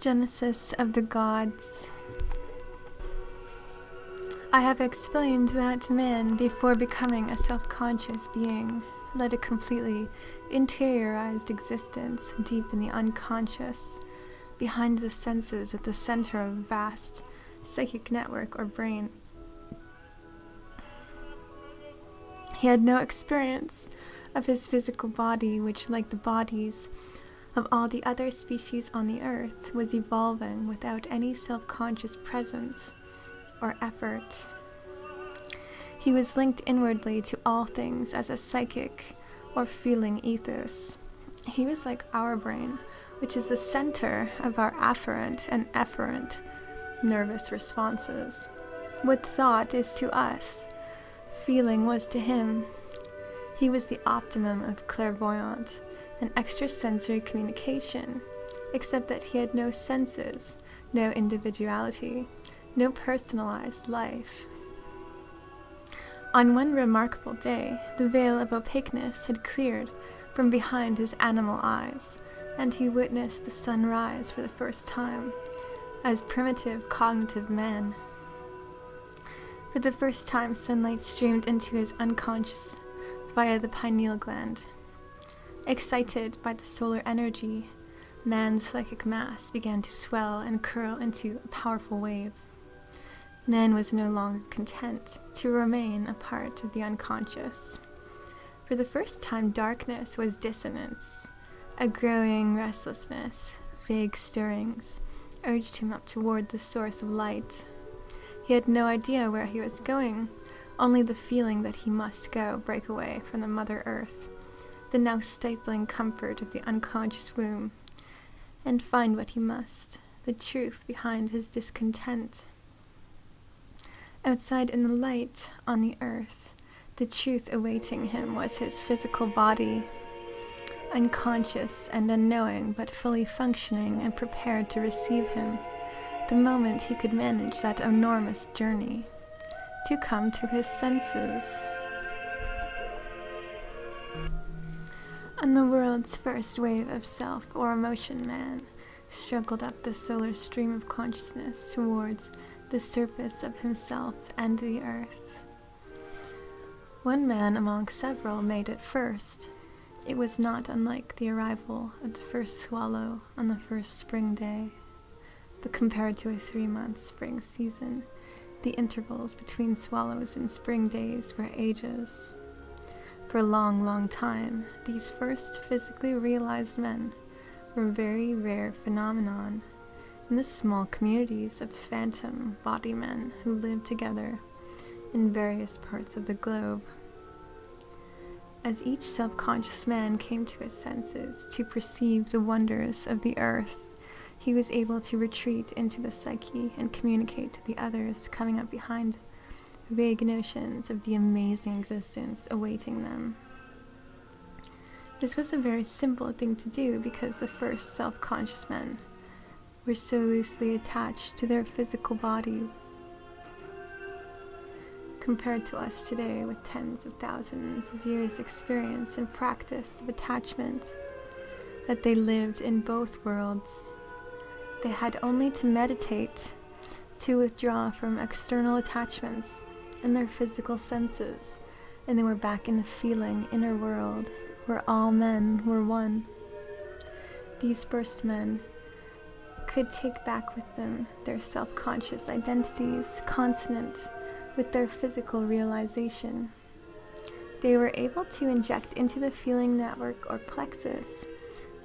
Genesis of the Gods. I have explained that man, before becoming a self-conscious being, led a completely interiorized existence deep in the unconscious, behind the senses at the center of a vast psychic network or brain. He had no experience of his physical body, which, like the bodies of all the other species on the earth, was evolving without any self-conscious presence or effort. He was linked inwardly to all things as a psychic or feeling ethos. He was like our brain, which is the center of our afferent and efferent nervous responses. What thought is to us, feeling was to him. He was the optimum of clairvoyant and extrasensory communication, except that he had no senses, no individuality, no personalized life. On one remarkable day, the veil of opaqueness had cleared from behind his animal eyes, and he witnessed the sun rise for the first time, as primitive cognitive man. For the first time, sunlight streamed into his unconscious via the pineal gland. Excited by the solar energy, man's psychic mass began to swell and curl into a powerful wave. Man was no longer content to remain a part of the unconscious. For the first time, darkness was dissonance. A growing restlessness, vague stirrings, urged him up toward the source of light. He had no idea where he was going, only the feeling that he must go, break away from the Mother Earth, the now stifling comfort of the unconscious womb, and find what he must, the truth behind his discontent. Outside in the light, on the earth, the truth awaiting him was his physical body, unconscious and unknowing, but fully functioning and prepared to receive him, the moment he could manage that enormous journey, to come to his senses. On the world's first wave of self or emotion, man struggled up the solar stream of consciousness towards the surface of himself and the earth. One man among several made it first. It was not unlike the arrival of the first swallow on the first spring day, but compared to a 3-month spring season, the intervals between swallows and spring days were ages. For a long, long time, these first physically realized men were a very rare phenomenon in the small communities of phantom body men who lived together in various parts of the globe. As each self-conscious man came to his senses to perceive the wonders of the earth, he was able to retreat into the psyche and communicate to the others coming up behind vague notions of the amazing existence awaiting them. This was a very simple thing to do because the first self-conscious men were so loosely attached to their physical bodies, compared to us today with tens of thousands of years' experience and practice of attachment, that they lived in both worlds. They had only to meditate to withdraw from external attachments in their physical senses, and they were back in the feeling inner world where all men were one. These first men could take back with them their self-conscious identities consonant with their physical realization. They were able to inject into the feeling network or plexus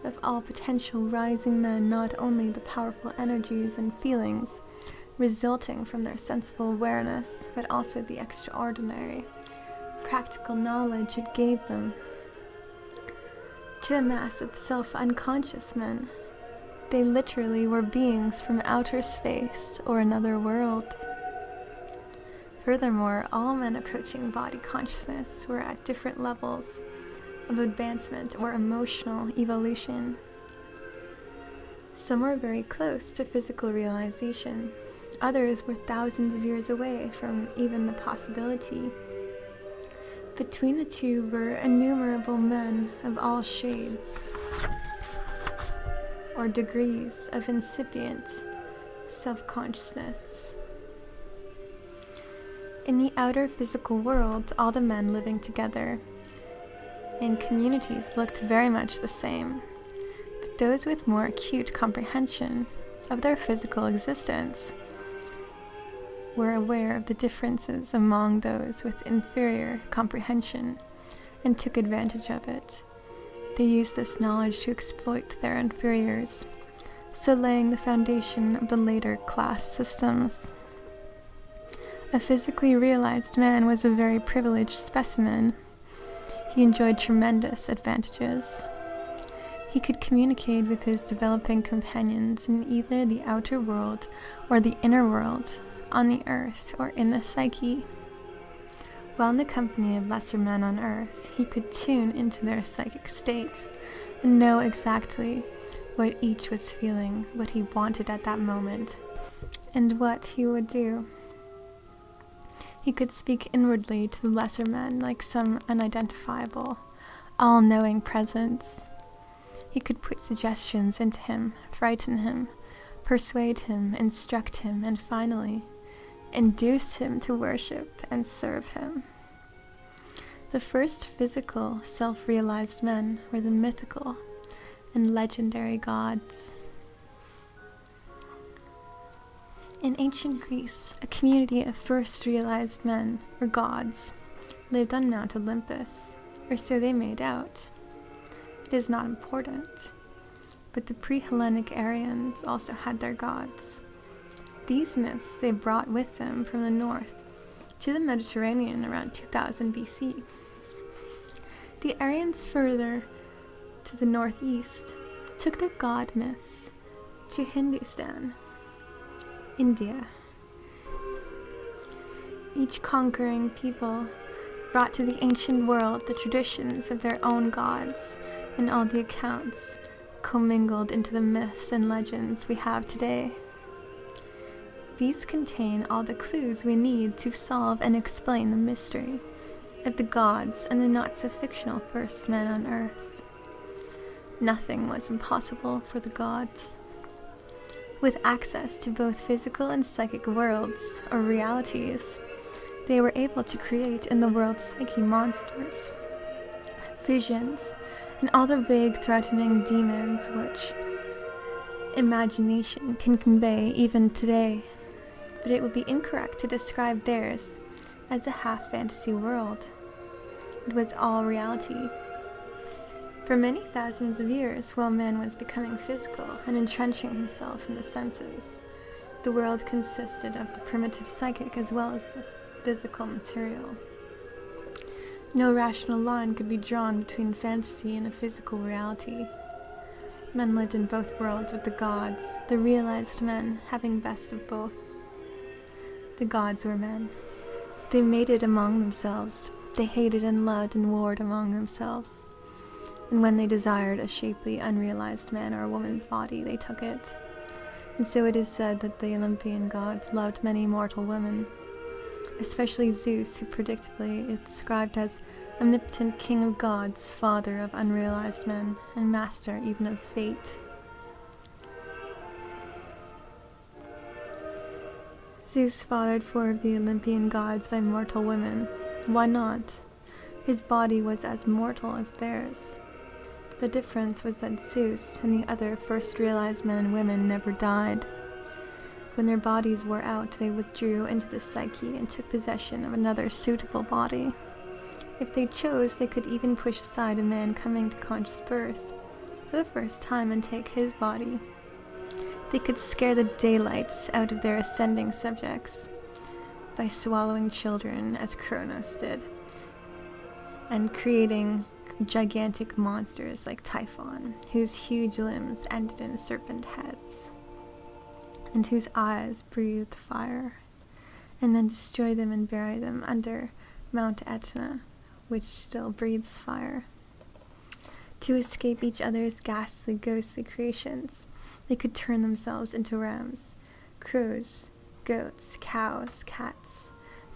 of all potential rising men not only the powerful energies and feelings resulting from their sensible awareness, but also the extraordinary practical knowledge it gave them. To the mass of self-unconscious men, they literally were beings from outer space or another world. Furthermore, all men approaching body consciousness were at different levels of advancement or emotional evolution. Some were very close to physical realization. Others were thousands of years away from even the possibility. Between the two were innumerable men of all shades, or degrees of incipient self-consciousness. In the outer physical world, all the men living together in communities looked very much the same, but those with more acute comprehension of their physical existence were aware of the differences among those with inferior comprehension and took advantage of it. They used this knowledge to exploit their inferiors, so laying the foundation of the later class systems. A physically realized man was a very privileged specimen. He enjoyed tremendous advantages. He could communicate with his developing companions in either the outer world or the inner world, on the earth or in the psyche. While in the company of lesser men on earth, he could tune into their psychic state and know exactly what each was feeling, what he wanted at that moment, and what he would do. He could speak inwardly to the lesser men like some unidentifiable, all-knowing presence. He could put suggestions into him, frighten him, persuade him, instruct him, and finally, induce him to worship and serve him. The first physical, self-realized men were the mythical and legendary gods. In ancient Greece, a community of first realized men, or gods, lived on Mount Olympus, or so they made out. It is not important, but the pre-Hellenic Aryans also had their gods. These myths they brought with them from the north to the Mediterranean around 2000 BC. The Aryans further to the northeast took their god myths to Hindustan, India. Each conquering people brought to the ancient world the traditions of their own gods, and all the accounts commingled into the myths and legends we have today. These contain all the clues we need to solve and explain the mystery of the gods and the not-so-fictional first men on earth. Nothing was impossible for the gods. With access to both physical and psychic worlds, or realities, they were able to create in the world's psyche monsters, visions, and all the vague threatening demons which imagination can convey even today. But it would be incorrect to describe theirs as a half-fantasy world. It was all reality. For many thousands of years, while man was becoming physical and entrenching himself in the senses, the world consisted of the primitive psychic as well as the physical material. No rational line could be drawn between fantasy and a physical reality. Men lived in both worlds with the gods, the realized men having best of both. The gods were men. They mated among themselves. They hated and loved and warred among themselves. And when they desired a shapely, unrealized man or a woman's body, they took it. And so it is said that the Olympian gods loved many mortal women, especially Zeus, who predictably is described as omnipotent king of gods, father of unrealized men, and master even of fate. Zeus fathered 4 of the Olympian gods by mortal women. Why not? His body was as mortal as theirs. The difference was that Zeus and the other first realized men and women never died. When their bodies wore out, they withdrew into the psyche and took possession of another suitable body. If they chose, they could even push aside a man coming to conscious birth for the first time and take his body. They could scare the daylights out of their ascending subjects by swallowing children, as Kronos did, and creating gigantic monsters like Typhon, whose huge limbs ended in serpent heads, and whose eyes breathed fire, and then destroy them and bury them under Mount Etna, which still breathes fire. To escape each other's ghastly, ghostly creations, they could turn themselves into rams, crows, goats, cows, cats,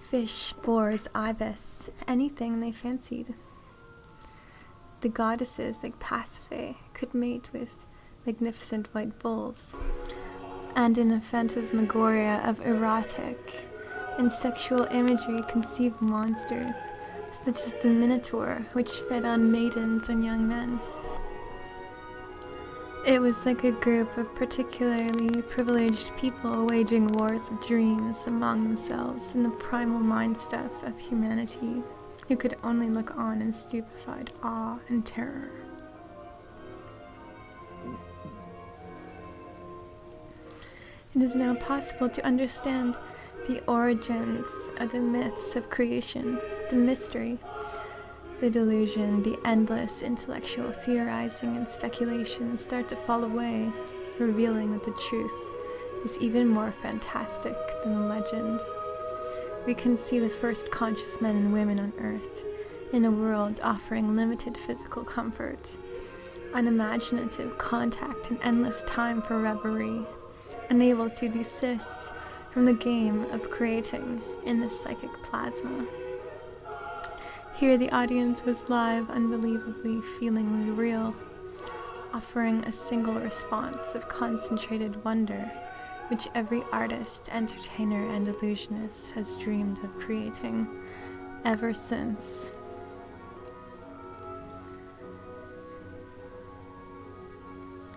fish, boars, ibis, anything they fancied. The goddesses like Pasiphae could mate with magnificent white bulls, and in a phantasmagoria of erotic and sexual imagery conceived monsters, such as the Minotaur, which fed on maidens and young men. It was like a group of particularly privileged people waging wars of dreams among themselves in the primal mind stuff of humanity, who could only look on in stupefied awe and terror. It is now possible to understand the origins of the myths of creation, the mystery, the delusion, the endless intellectual theorizing and speculation start to fall away, revealing that the truth is even more fantastic than the legend. We can see the first conscious men and women on Earth, in a world offering limited physical comfort, unimaginative contact and endless time for reverie, unable to desist from the game of creating in the psychic plasma. Here the audience was live, unbelievably, feelingly real, offering a single response of concentrated wonder, which every artist, entertainer, and illusionist has dreamed of creating ever since.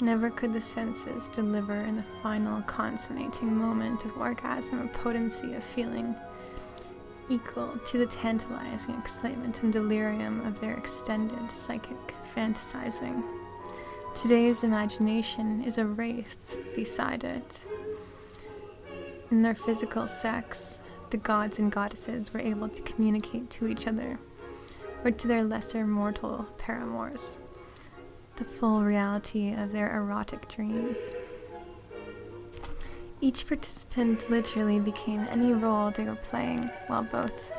Never could the senses deliver in the final consummating moment of orgasm a potency of feeling equal to the tantalizing excitement and delirium of their extended psychic fantasizing. Today's imagination is a wraith beside it. In their physical sex, the gods and goddesses were able to communicate to each other, or to their lesser mortal paramours, the full reality of their erotic dreams. Each participant literally became any role they were playing, while both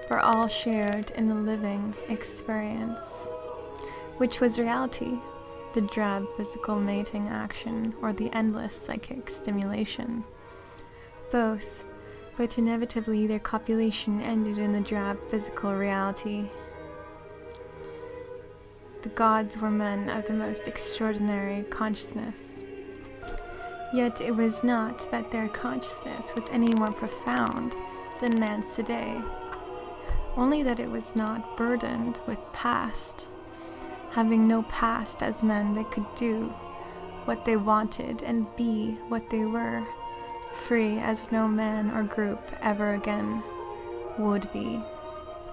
were all shared in the living experience, which was reality, the drab physical mating action, or the endless psychic stimulation. Both, but inevitably their copulation ended in the drab physical reality. The gods were men of the most extraordinary consciousness. Yet it was not that their consciousness was any more profound than man's today, only that it was not burdened with past. Having no past as men, they could do what they wanted and be what they were, free as no man or group ever again would be.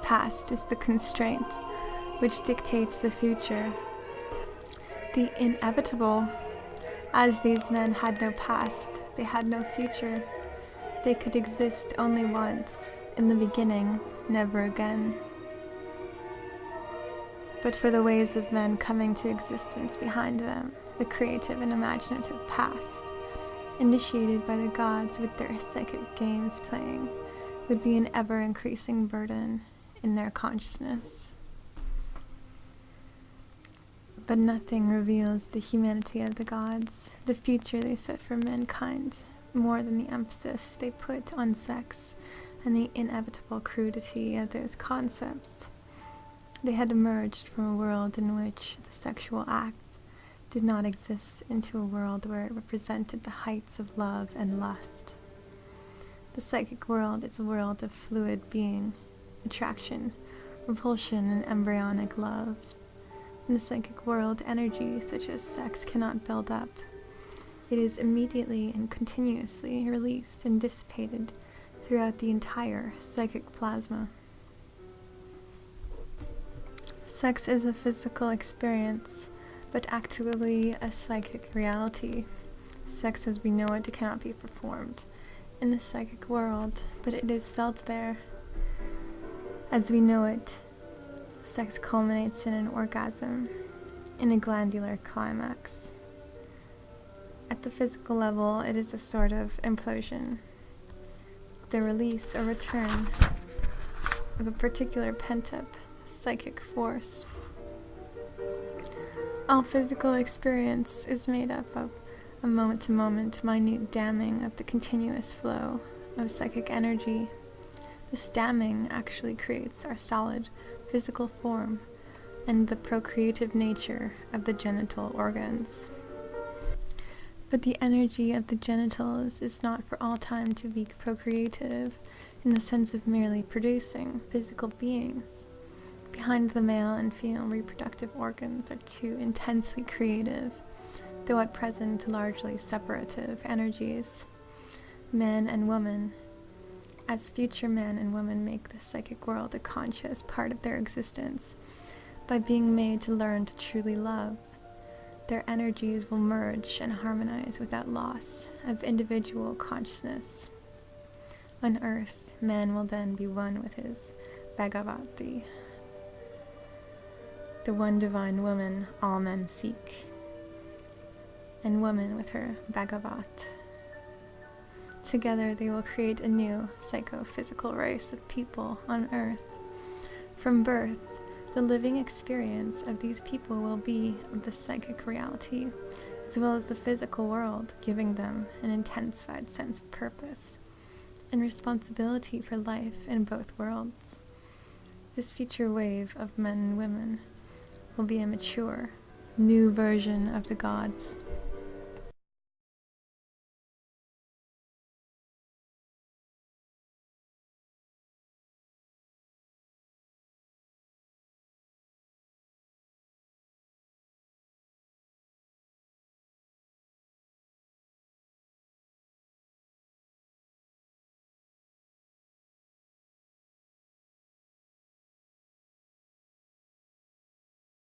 Past is the constraint which dictates the future, the inevitable. As these men had no past, they had no future. They could exist only once, in the beginning, never again. But for the waves of men coming to existence behind them, the creative and imaginative past, initiated by the gods with their psychic games playing, would be an ever-increasing burden in their consciousness. But nothing reveals the humanity of the gods, the future they set for mankind, more than the emphasis they put on sex and the inevitable crudity of those concepts. They had emerged from a world in which the sexual act did not exist into a world where it represented the heights of love and lust. The psychic world is a world of fluid being, attraction, repulsion, and embryonic love. In the psychic world, energy such as sex cannot build up. It is immediately and continuously released and dissipated throughout the entire psychic plasma. Sex is a physical experience, but actually a psychic reality. Sex as we know it cannot be performed in the psychic world, but it is felt there. As we know it, sex culminates in an orgasm, in a glandular climax. At the physical level, it is a sort of implosion, the release or return of a particular pent-up psychic force. All physical experience is made up of a moment-to-moment, minute damming of the continuous flow of psychic energy. This damming actually creates our solid physical form and the procreative nature of the genital organs. But the energy of the genitals is not for all time to be procreative in the sense of merely producing physical beings. Behind the male and female reproductive organs are two intensely creative, though at present largely separative, energies, man and woman. As future man and woman make the psychic world a conscious part of their existence, by being made to learn to truly love, their energies will merge and harmonize without loss of individual consciousness. On earth, man will then be one with his Bhagavati, the one divine woman all men seek, and woman with her Bhagavat. Together they will create a new psychophysical race of people on earth. From birth, the living experience of these people will be of the psychic reality, as well as the physical world, giving them an intensified sense of purpose and responsibility for life in both worlds. This future wave of men and women will be a mature, new version of the gods.